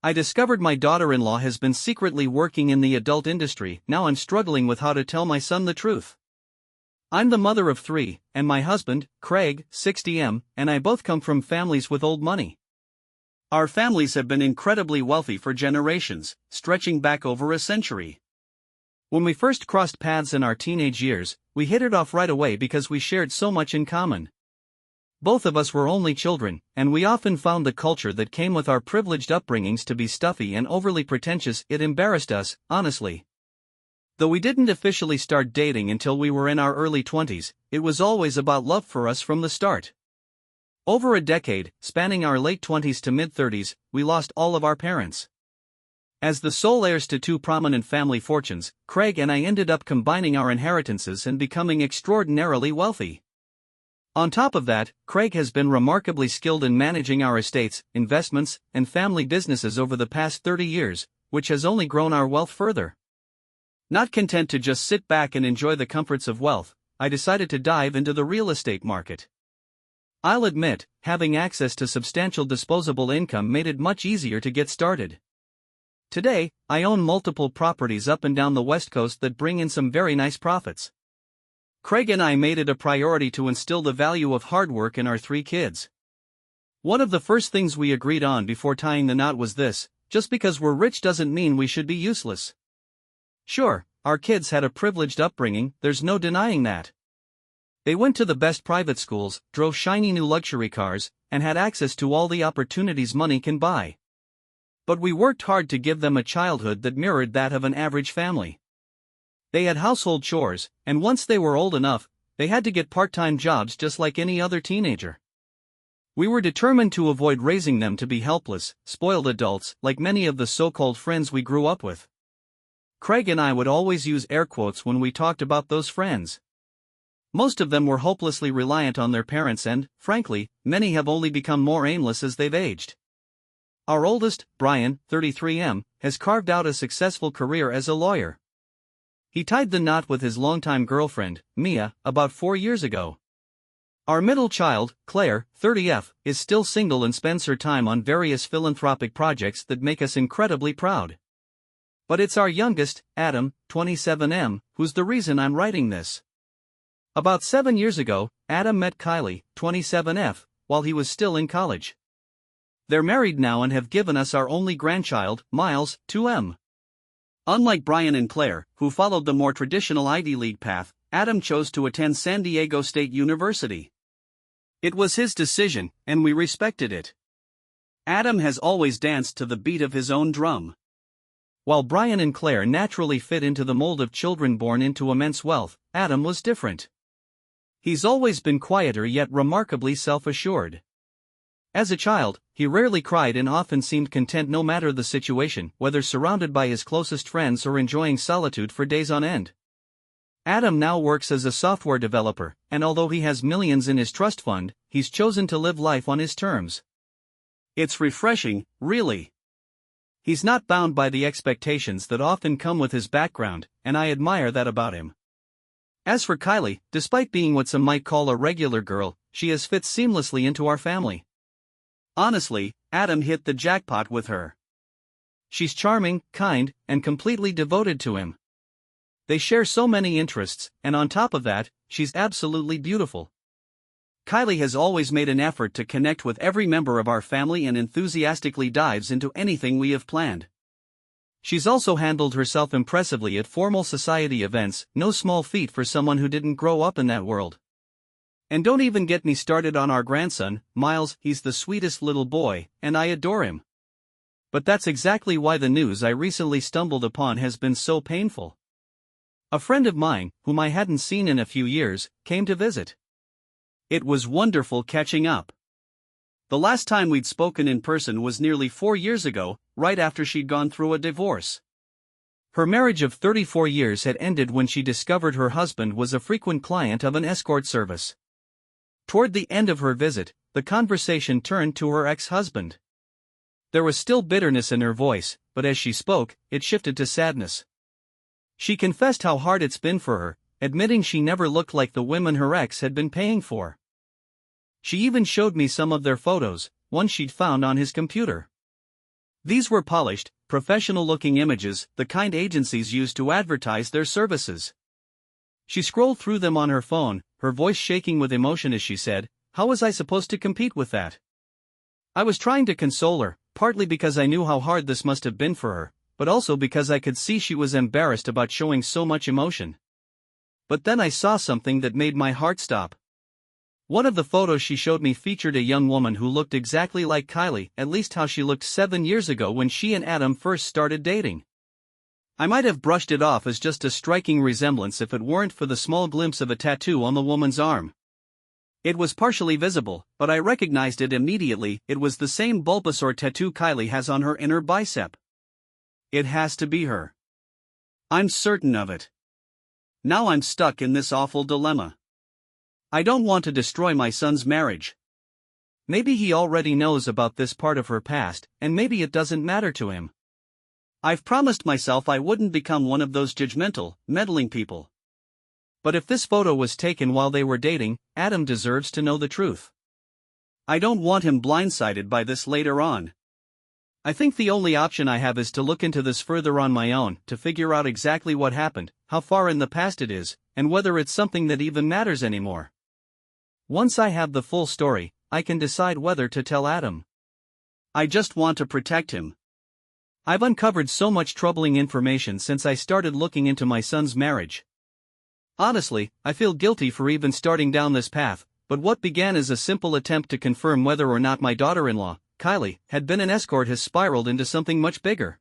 I discovered my daughter-in-law has been secretly working in the adult industry. Now I'm struggling with how to tell my son the truth. I'm the mother of 3, and my husband, Craig, 60M, and I both come from families with old money. Our families have been incredibly wealthy for generations, stretching back over a century. When we first crossed paths in our teenage years, we hit it off right away because we shared so much in common. Both of us were only children, and we often found the culture that came with our privileged upbringings to be stuffy and overly pretentious. It embarrassed us, honestly. Though we didn't officially start dating until we were in our early 20s, it was always about love for us from the start. Over a decade, spanning our late 20s to mid-30s, we lost all of our parents. As the sole heirs to 2 prominent family fortunes, Craig and I ended up combining our inheritances and becoming extraordinarily wealthy. On top of that, Craig has been remarkably skilled in managing our estates, investments, and family businesses over the past 30 years, which has only grown our wealth further. Not content to just sit back and enjoy the comforts of wealth, I decided to dive into the real estate market. I'll admit, having access to substantial disposable income made it much easier to get started. Today, I own multiple properties up and down the West Coast that bring in some very nice profits. Craig and I made it a priority to instill the value of hard work in our 3 kids. One of the first things we agreed on before tying the knot was this: just because we're rich doesn't mean we should be useless. Sure, our kids had a privileged upbringing, there's no denying that. They went to the best private schools, drove shiny new luxury cars, and had access to all the opportunities money can buy. But we worked hard to give them a childhood that mirrored that of an average family. They had household chores, and once they were old enough, they had to get part-time jobs just like any other teenager. We were determined to avoid raising them to be helpless, spoiled adults like many of the so-called friends we grew up with. Craig and I would always use air quotes when we talked about those friends. Most of them were hopelessly reliant on their parents and, frankly, many have only become more aimless as they've aged. Our oldest, Brian, 33M, has carved out a successful career as a lawyer. He tied the knot with his longtime girlfriend, Mia, about 4 years ago. Our middle child, Claire, 30F, is still single and spends her time on various philanthropic projects that make us incredibly proud. But it's our youngest, Adam, 27M, who's the reason I'm writing this. About 7 years ago, Adam met Kylie, 27F, while he was still in college. They're married now and have given us our only grandchild, Miles, 2M. Unlike Brian and Claire, who followed the more traditional Ivy League path, Adam chose to attend San Diego State University. It was his decision, and we respected it. Adam has always danced to the beat of his own drum. While Brian and Claire naturally fit into the mold of children born into immense wealth, Adam was different. He's always been quieter yet remarkably self-assured. As a child, he rarely cried and often seemed content no matter the situation, whether surrounded by his closest friends or enjoying solitude for days on end. Adam now works as a software developer, and although he has millions in his trust fund, he's chosen to live life on his terms. It's refreshing, really. He's not bound by the expectations that often come with his background, and I admire that about him. As for Kylie, despite being what some might call a regular girl, she has fit seamlessly into our family. Honestly, Adam hit the jackpot with her. She's charming, kind, and completely devoted to him. They share so many interests, and on top of that, she's absolutely beautiful. Kylie has always made an effort to connect with every member of our family and enthusiastically dives into anything we have planned. She's also handled herself impressively at formal society events, no small feat for someone who didn't grow up in that world. And don't even get me started on our grandson, Miles. He's the sweetest little boy, and I adore him. But that's exactly why the news I recently stumbled upon has been so painful. A friend of mine, whom I hadn't seen in a few years, came to visit. It was wonderful catching up. The last time we'd spoken in person was nearly 4 years ago, right after she'd gone through a divorce. Her marriage of 34 years had ended when she discovered her husband was a frequent client of an escort service. Toward the end of her visit, the conversation turned to her ex-husband. There was still bitterness in her voice, but as she spoke, it shifted to sadness. She confessed how hard it's been for her, admitting she never looked like the women her ex had been paying for. She even showed me some of their photos, one she'd found on his computer. These were polished, professional-looking images, the kind agencies use to advertise their services. She scrolled through them on her phone, her voice shaking with emotion as she said, "How was I supposed to compete with that?" I was trying to console her, partly because I knew how hard this must have been for her, but also because I could see she was embarrassed about showing so much emotion. But then I saw something that made my heart stop. One of the photos she showed me featured a young woman who looked exactly like Kylie, at least how she looked 7 years ago when she and Adam first started dating. I might have brushed it off as just a striking resemblance if it weren't for the small glimpse of a tattoo on the woman's arm. It was partially visible, but I recognized it immediately. It was the same Bulbasaur tattoo Kylie has on her inner bicep. It has to be her. I'm certain of it. Now I'm stuck in this awful dilemma. I don't want to destroy my son's marriage. Maybe he already knows about this part of her past, and maybe it doesn't matter to him. I've promised myself I wouldn't become one of those judgmental, meddling people. But if this photo was taken while they were dating, Adam deserves to know the truth. I don't want him blindsided by this later on. I think the only option I have is to look into this further on my own, to figure out exactly what happened, how far in the past it is, and whether it's something that even matters anymore. Once I have the full story, I can decide whether to tell Adam. I just want to protect him. I've uncovered so much troubling information since I started looking into my son's marriage. Honestly, I feel guilty for even starting down this path, but what began as a simple attempt to confirm whether or not my daughter-in-law, Kylie, had been an escort has spiraled into something much bigger.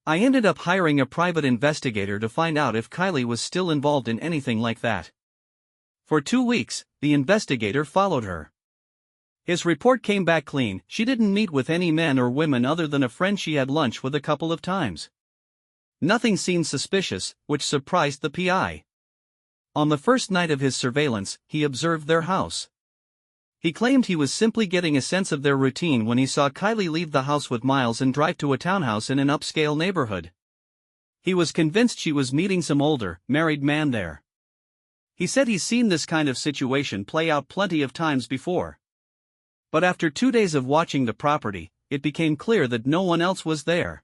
I ended up hiring a private investigator to find out if Kylie was still involved in anything like that. For 2 weeks, the investigator followed her. His report came back clean. She didn't meet with any men or women other than a friend she had lunch with a couple of times. Nothing seemed suspicious, which surprised the PI. On the first night of his surveillance, he observed their house. He claimed he was simply getting a sense of their routine when he saw Kylie leave the house with Miles and drive to a townhouse in an upscale neighborhood. He was convinced she was meeting some older, married man there. He said he's seen this kind of situation play out plenty of times before. But after 2 days of watching the property, it became clear that no one else was there.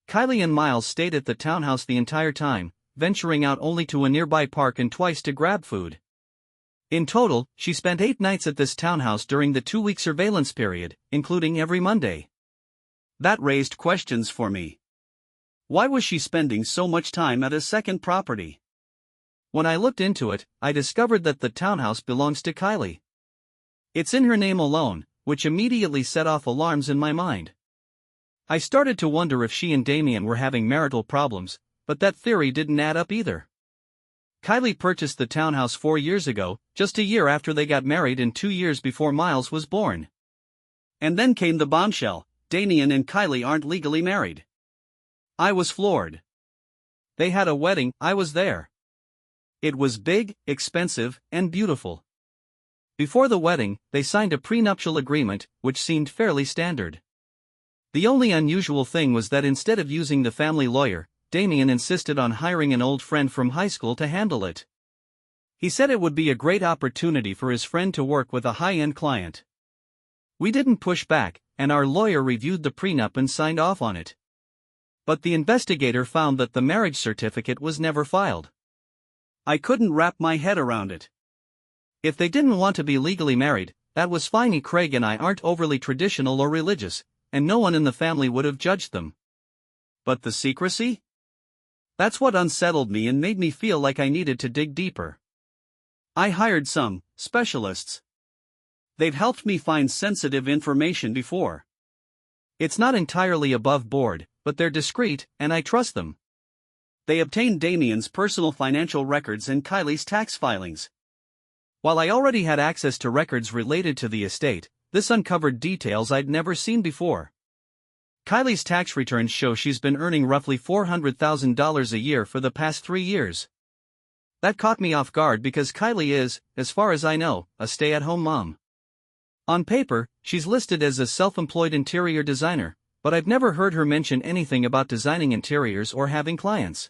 Kylie and Miles stayed at the townhouse the entire time, venturing out only to a nearby park and twice to grab food. In total, she spent 8 nights at this townhouse during the 2-week surveillance period, including every Monday. That raised questions for me. Why was she spending so much time at a second property? When I looked into it, I discovered that the townhouse belongs to Kylie. It's in her name alone, which immediately set off alarms in my mind. I started to wonder if she and Damien were having marital problems, but that theory didn't add up either. Kylie purchased the townhouse 4 years ago, just a year after they got married and 2 years before Miles was born. And then came the bombshell: Damien and Kylie aren't legally married. I was floored. They had a wedding, I was there. It was big, expensive, and beautiful. Before the wedding, they signed a prenuptial agreement, which seemed fairly standard. The only unusual thing was that instead of using the family lawyer, Damien insisted on hiring an old friend from high school to handle it. He said it would be a great opportunity for his friend to work with a high-end client. We didn't push back, and our lawyer reviewed the prenup and signed off on it. But the investigator found that the marriage certificate was never filed. I couldn't wrap my head around it. If they didn't want to be legally married, that was fine. Craig and I aren't overly traditional or religious, and no one in the family would have judged them. But the secrecy? That's what unsettled me and made me feel like I needed to dig deeper. I hired some specialists. They've helped me find sensitive information before. It's not entirely above board, but they're discreet, and I trust them. They obtained Damien's personal financial records and Kylie's tax filings. While I already had access to records related to the estate, this uncovered details I'd never seen before. Kylie's tax returns show she's been earning roughly $400,000 a year for the past 3 years. That caught me off guard because Kylie is, as far as I know, a stay-at-home mom. On paper, she's listed as a self-employed interior designer, but I've never heard her mention anything about designing interiors or having clients.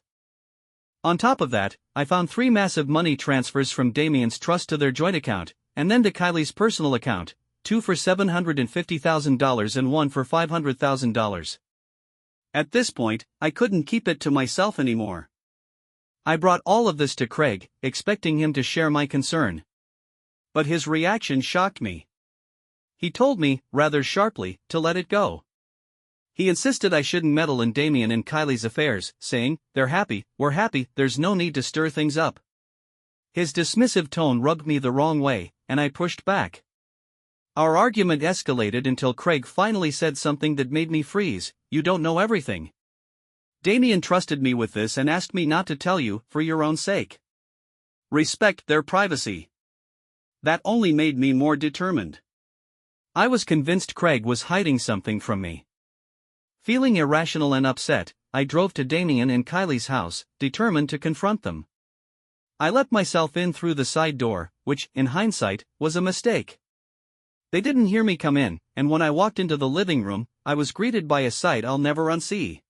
On top of that, I found 3 massive money transfers from Damien's trust to their joint account, and then to Kylie's personal account, 2 for $750,000 and 1 for $500,000. At this point, I couldn't keep it to myself anymore. I brought all of this to Craig, expecting him to share my concern. But his reaction shocked me. He told me, rather sharply, to let it go. He insisted I shouldn't meddle in Damien and Kylie's affairs, saying, "They're happy, we're happy, there's no need to stir things up." His dismissive tone rubbed me the wrong way, and I pushed back. Our argument escalated until Craig finally said something that made me freeze. "You don't know everything. Damien trusted me with this and asked me not to tell you, for your own sake. Respect their privacy." That only made me more determined. I was convinced Craig was hiding something from me. Feeling irrational and upset, I drove to Damien and Kylie's house, determined to confront them. I let myself in through the side door, which, in hindsight, was a mistake. They didn't hear me come in, and when I walked into the living room, I was greeted by a sight I'll never unsee.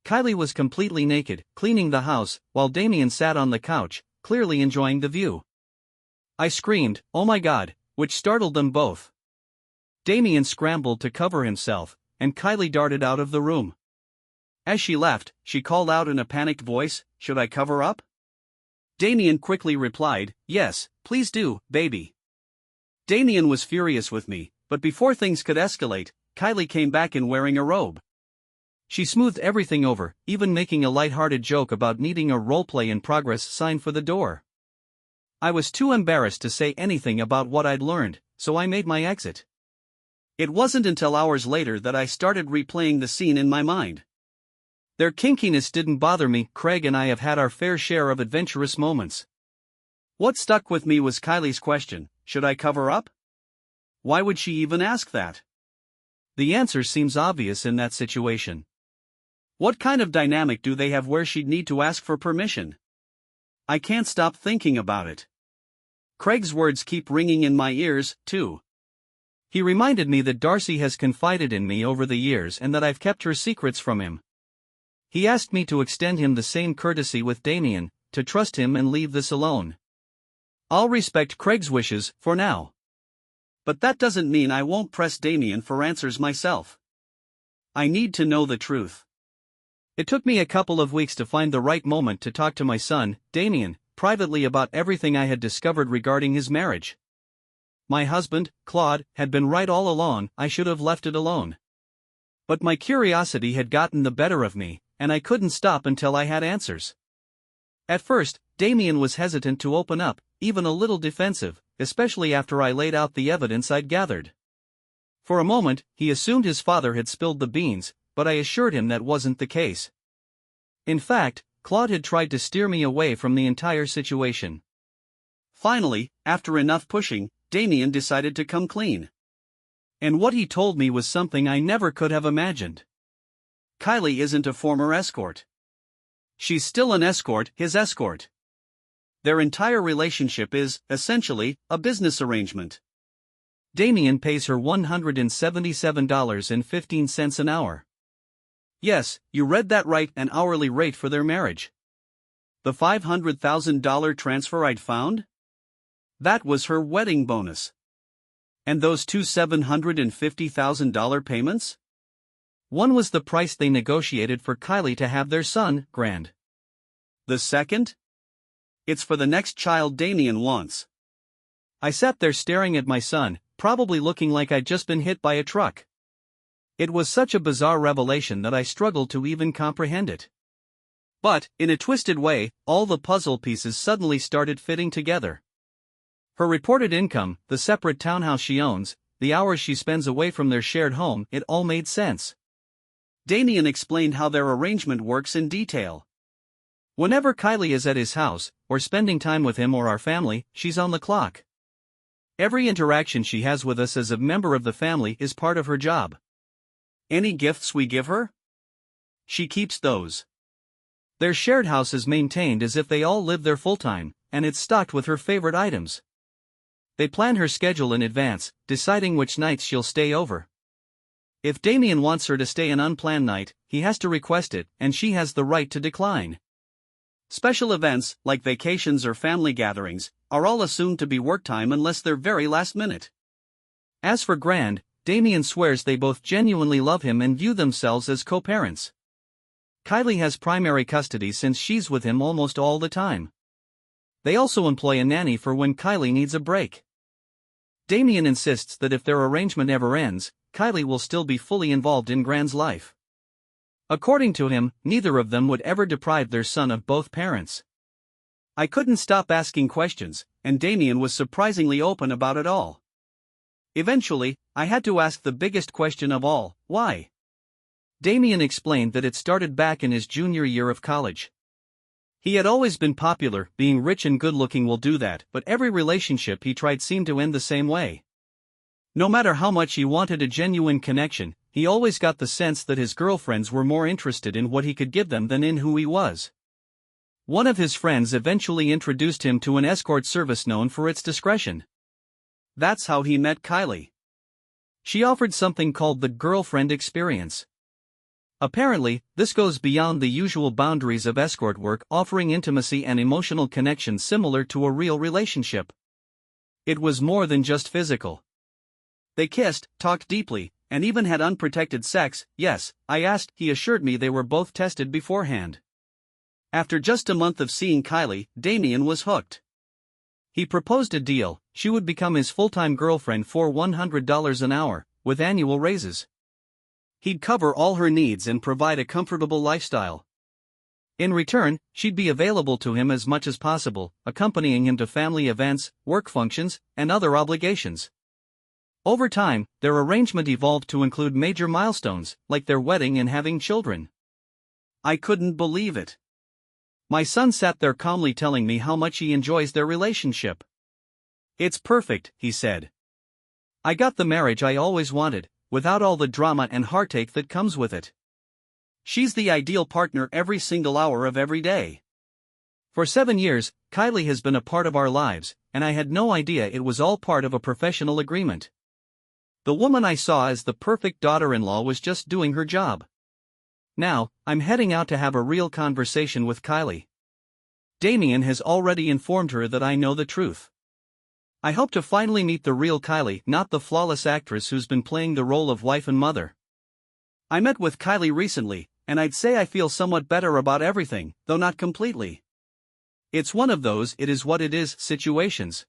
Kylie was completely naked, cleaning the house, while Damien sat on the couch, clearly enjoying the view. I screamed, "Oh my God," which startled them both. Damien scrambled to cover himself, and Kylie darted out of the room. As she left, she called out in a panicked voice, "Should I cover up?" Damien quickly replied, "Yes, please do, baby." Damien was furious with me, but before things could escalate, Kylie came back in wearing a robe. She smoothed everything over, even making a light-hearted joke about needing a roleplay in progress sign for the door. I was too embarrassed to say anything about what I'd learned, so I made my exit. It wasn't until hours later that I started replaying the scene in my mind. Their kinkiness didn't bother me. Craig and I have had our fair share of adventurous moments. What stuck with me was Kylie's question, "Should I cover up?" Why would she even ask that? The answer seems obvious in that situation. What kind of dynamic do they have where she'd need to ask for permission? I can't stop thinking about it. Craig's words keep ringing in my ears, too. He reminded me that Darcy has confided in me over the years and that I've kept her secrets from him. He asked me to extend him the same courtesy with Damien, to trust him and leave this alone. I'll respect Craig's wishes, for now. But that doesn't mean I won't press Damien for answers myself. I need to know the truth. It took me a couple of weeks to find the right moment to talk to my son, Damien, privately about everything I had discovered regarding his marriage. My husband, Claude, had been right all along. I should have left it alone. But my curiosity had gotten the better of me, and I couldn't stop until I had answers. At first, Damien was hesitant to open up, even a little defensive, especially after I laid out the evidence I'd gathered. For a moment, he assumed his father had spilled the beans, but I assured him that wasn't the case. In fact, Claude had tried to steer me away from the entire situation. Finally, after enough pushing, Damien decided to come clean. And what he told me was something I never could have imagined. Kylie isn't a former escort. She's still an escort, his escort. Their entire relationship is, essentially, a business arrangement. Damien pays her $177.15 an hour. Yes, you read that right, an hourly rate for their marriage. The $500,000 transfer I'd found? That was her wedding bonus. And those two $750,000 payments? One was the price they negotiated for Kylie to have their son, grand. The second? It's for the next child Damien wants. I sat there staring at my son, probably looking like I'd just been hit by a truck. It was such a bizarre revelation that I struggled to even comprehend it. But, in a twisted way, all the puzzle pieces suddenly started fitting together. Her reported income, the separate townhouse she owns, the hours she spends away from their shared home, it all made sense. Damien explained how their arrangement works in detail. Whenever Kylie is at his house, or spending time with him or our family, she's on the clock. Every interaction she has with us as a member of the family is part of her job. Any gifts we give her? She keeps those. Their shared house is maintained as if they all live there full-time, and it's stocked with her favorite items. They plan her schedule in advance, deciding which nights she'll stay over. If Damien wants her to stay an unplanned night, he has to request it, and she has the right to decline. Special events, like vacations or family gatherings, are all assumed to be work time unless they're very last minute. As for Grand, Damien swears they both genuinely love him and view themselves as co-parents. Kylie has primary custody since she's with him almost all the time. They also employ a nanny for when Kylie needs a break. Damien insists that if their arrangement ever ends, Kylie will still be fully involved in Grand's life. According to him, neither of them would ever deprive their son of both parents. I couldn't stop asking questions, and Damien was surprisingly open about it all. Eventually, I had to ask the biggest question of all: why? Damien explained that it started back in his junior year of college. He had always been popular, being rich and good-looking will do that, but every relationship he tried seemed to end the same way. No matter how much he wanted a genuine connection, he always got the sense that his girlfriends were more interested in what he could give them than in who he was. One of his friends eventually introduced him to an escort service known for its discretion. That's how he met Kylie. She offered something called the girlfriend experience. Apparently, this goes beyond the usual boundaries of escort work, offering intimacy and emotional connection similar to a real relationship. It was more than just physical. They kissed, talked deeply, and even had unprotected sex. Yes, I asked, he assured me they were both tested beforehand. After just a month of seeing Kylie, Damien was hooked. He proposed a deal: she would become his full-time girlfriend for $100 an hour, with annual raises. He'd cover all her needs and provide a comfortable lifestyle. In return, she'd be available to him as much as possible, accompanying him to family events, work functions, and other obligations. Over time, their arrangement evolved to include major milestones, like their wedding and having children. I couldn't believe it. My son sat there calmly telling me how much he enjoys their relationship. It's perfect, he said. I got the marriage I always wanted, without all the drama and heartache that comes with it. She's the ideal partner every single hour of every day. For 7 years, Kylie has been a part of our lives, and I had no idea it was all part of a professional agreement. The woman I saw as the perfect daughter-in-law was just doing her job. Now, I'm heading out to have a real conversation with Kylie. Damien has already informed her that I know the truth. I hope to finally meet the real Kylie, not the flawless actress who's been playing the role of wife and mother. I met with Kylie recently, and I'd say I feel somewhat better about everything, though not completely. It's one of those "it is what it is" situations.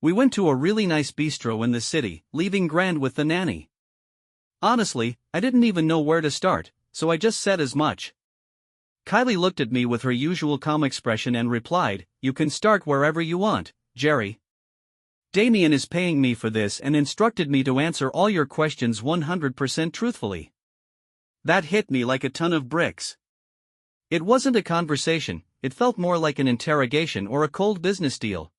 We went to a really nice bistro in the city, leaving Grand with the nanny. Honestly, I didn't even know where to start, so I just said as much. Kylie looked at me with her usual calm expression and replied, "You can start wherever you want, Jerry. Damien is paying me for this and instructed me to answer all your questions 100% truthfully." That hit me like a ton of bricks. It wasn't a conversation, it felt more like an interrogation or a cold business deal.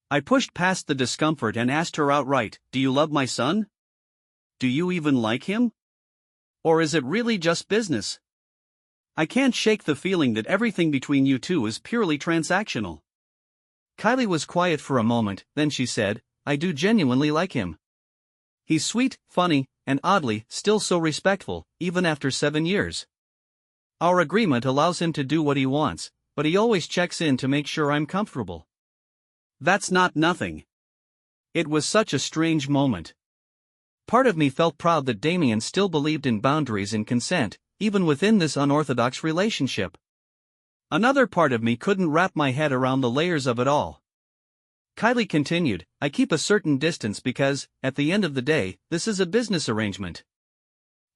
I pushed past the discomfort and asked her outright, "Do you love my son? Do you even like him? Or is it really just business? I can't shake the feeling that everything between you two is purely transactional." Kylie was quiet for a moment, then she said, "I do genuinely like him. He's sweet, funny, and oddly, still so respectful, even after 7 years. Our agreement allows him to do what he wants, but he always checks in to make sure I'm comfortable." That's not nothing. It was such a strange moment. Part of me felt proud that Damien still believed in boundaries and consent, even within this unorthodox relationship. Another part of me couldn't wrap my head around the layers of it all. Kylie continued, "I keep a certain distance because, at the end of the day, this is a business arrangement.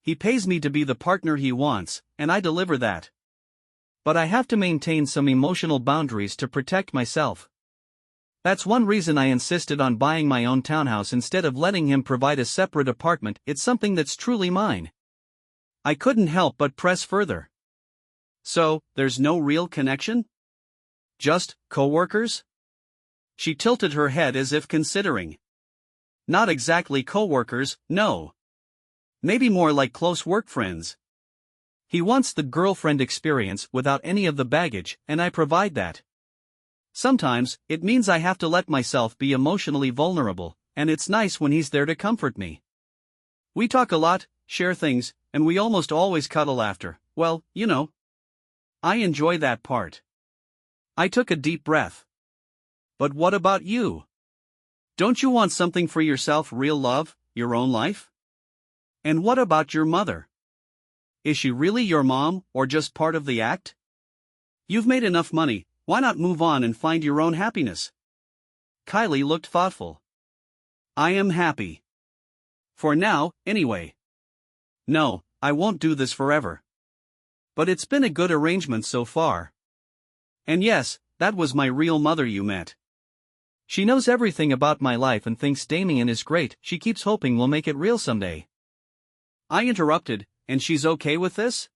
He pays me to be the partner he wants, and I deliver that. But I have to maintain some emotional boundaries to protect myself. That's one reason I insisted on buying my own townhouse instead of letting him provide a separate apartment. It's something that's truly mine." I couldn't help but press further. "So, there's no real connection? Just co-workers?" She tilted her head as if considering. "Not exactly co-workers, no. Maybe more like close work friends. He wants the girlfriend experience without any of the baggage, and I provide that. Sometimes, it means I have to let myself be emotionally vulnerable, and it's nice when he's there to comfort me. We talk a lot, share things, and we almost always cuddle after. Well, you know. I enjoy that part." I took a deep breath. "But what about you? Don't you want something for yourself, real love, your own life? And what about your mother? Is she really your mom, or just part of the act? You've made enough money, why not move on and find your own happiness? Kylie looked thoughtful. I am happy. For now, anyway. No, I won't do this forever. But it's been a good arrangement so far. And yes, that was my real mother you met. She knows everything about my life and thinks Damien is great. She keeps hoping we'll make it real someday. I interrupted, and she's okay with this?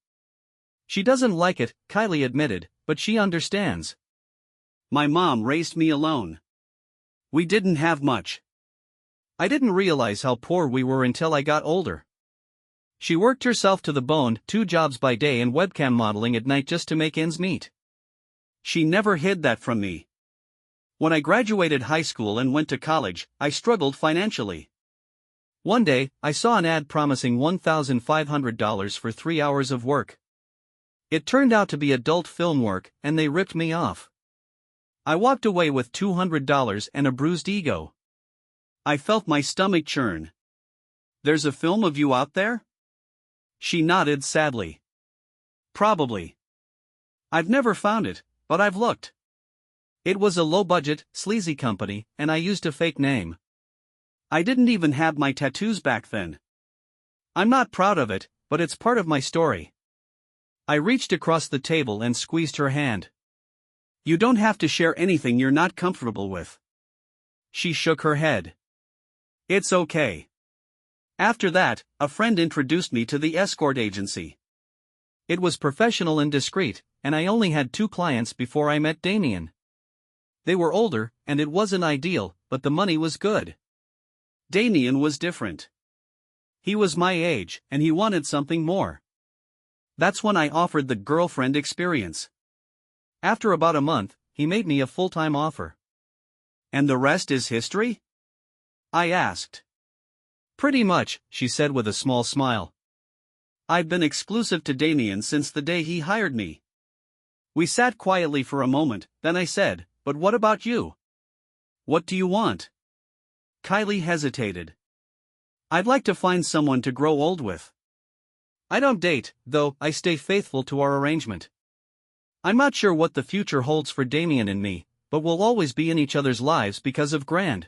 She doesn't like it, Kylie admitted, but she understands. My mom raised me alone. We didn't have much. I didn't realize how poor we were until I got older. She worked herself to the bone, 2 jobs by day and webcam modeling at night just to make ends meet. She never hid that from me. When I graduated high school and went to college, I struggled financially. One day, I saw an ad promising $1,500 for 3 hours of work. It turned out to be adult film work, and they ripped me off. I walked away with $200 and a bruised ego. I felt my stomach churn. There's a film of you out there? She nodded sadly. Probably. I've never found it, but I've looked. It was a low-budget, sleazy company, and I used a fake name. I didn't even have my tattoos back then. I'm not proud of it, but it's part of my story. I reached across the table and squeezed her hand. You don't have to share anything you're not comfortable with. She shook her head. It's okay. After that, a friend introduced me to the escort agency. It was professional and discreet, and I only had 2 clients before I met Damien. They were older, and it wasn't ideal, but the money was good. Damien was different. He was my age, and he wanted something more. That's when I offered the girlfriend experience. After about a month, he made me a full-time offer. And the rest is history? I asked. Pretty much, she said with a small smile. I've been exclusive to Damien since the day he hired me. We sat quietly for a moment, then I said, but what about you? What do you want? Kylie hesitated. I'd like to find someone to grow old with. I don't date, though I stay faithful to our arrangement. I'm not sure what the future holds for Damien and me, but we'll always be in each other's lives because of Grand.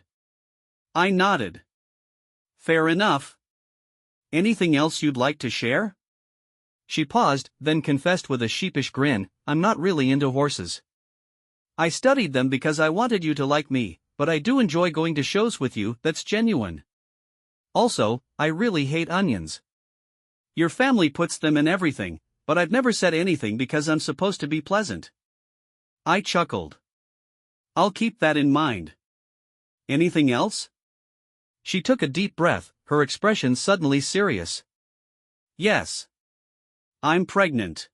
I nodded. Fair enough. Anything else you'd like to share? She paused, then confessed with a sheepish grin, I'm not really into horses. I studied them because I wanted you to like me, but I do enjoy going to shows with you, that's genuine. Also, I really hate onions. Your family puts them in everything, but I've never said anything because I'm supposed to be pleasant. I chuckled. I'll keep that in mind. Anything else? She took a deep breath, her expression suddenly serious. Yes. I'm pregnant.